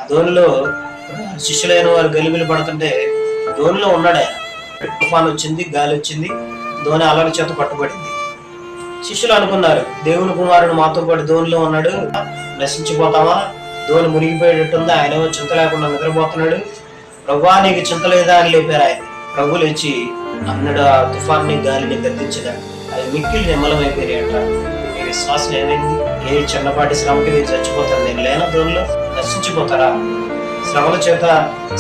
ధోనిలో శిష్యులైన వారు గలిబిలి పడుతుంటే ధోనిలో ఉన్నాడు ఆయన. తుఫాన్ వచ్చింది, గాలి వచ్చింది, ధోని అలల చేత పట్టుబడింది. శిష్యులు అనుకున్నారు, దేవుని కుమారుడు మాతో పాటు ధోనిలో ఉన్నాడు, నశించిపోతామా, ధోని మునిగిపోయేటట్టుంది, ఆయన చింత లేకుండా నిద్రపోతున్నాడు, ప్రభువా నీకు చింత లేదా అని లేపారు ఆయన. ప్రభు లేచి అన్నాడు, ఆ తుఫాన్ని గాలిని గద్దించగా అది మిక్కిలి నిమ్మలమైపోయాయంట. మీ విశ్వాసం ఏమైంది? ఏ చిన్నపాటి శ్రమకి మీరు చచ్చిపోతారు, నేను లేన ధోనిలో నశించిపోతారా? శ్రమల చేత,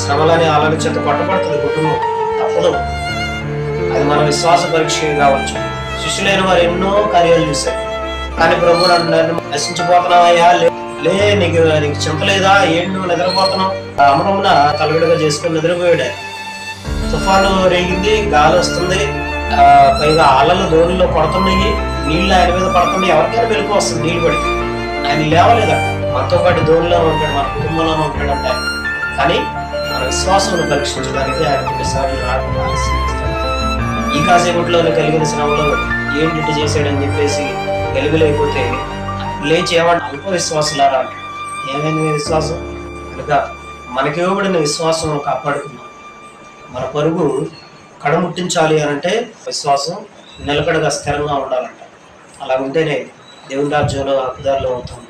శ్రమలని అలల చేత పట్టుబడుతుంది కుటుంబం, తప్పదు. అది మన విశ్వాస పరీక్ష కావచ్చు. శిష్యులైన వారు ఎన్నో కార్యాలు చూశారు, కానీ ప్రభు అంటున్నారు, నశించిపోతున్నావయ్యా, లే, నీకు చింత లేదా, ఏంటి నువ్వు నిద్రపోతున్నావు? అమరమున తలగడగా చేసుకుని నిద్రపోయాడు. తుఫాను రేగింది, గాలి వస్తుంది, పైగా అలలు ధోనిలో పడుతున్నాయి, నీళ్లు ఆయన మీద పడుతున్నాయి. ఎవరికైనా వెలుగు వస్తుంది నీళ్లు పడి. ఆయన లేవలేదా? మనతో పాటు ధోనిలో ఉంటాడు, మన కుటుంబంలోనే ఉంటాడు అంటే. కానీ మన విశ్వాసం పరీక్షించడానికి ఆయన కొన్నిసార్లు రాకుండా ఈ కాసేపట్లోనే కలిగిన శ్రమలో ఏంటి చేశాడని చెప్పేసి వెలుగులైపోతే లేచి ఏమంటే అల్ప విశ్వాసులారా, ఏమైంది విశ్వాసం? కనుక మనకి ఇవ్వబడిన విశ్వాసం కాపాడుకున్నాం. మన పరుగు కడముట్టించాలి అనంటే విశ్వాసం నిలకడగా స్థిరంగా ఉండాలంట. అలా ఉంటేనే దేవుని రాజ్యంలో హక్కుదారులు అవుతాం.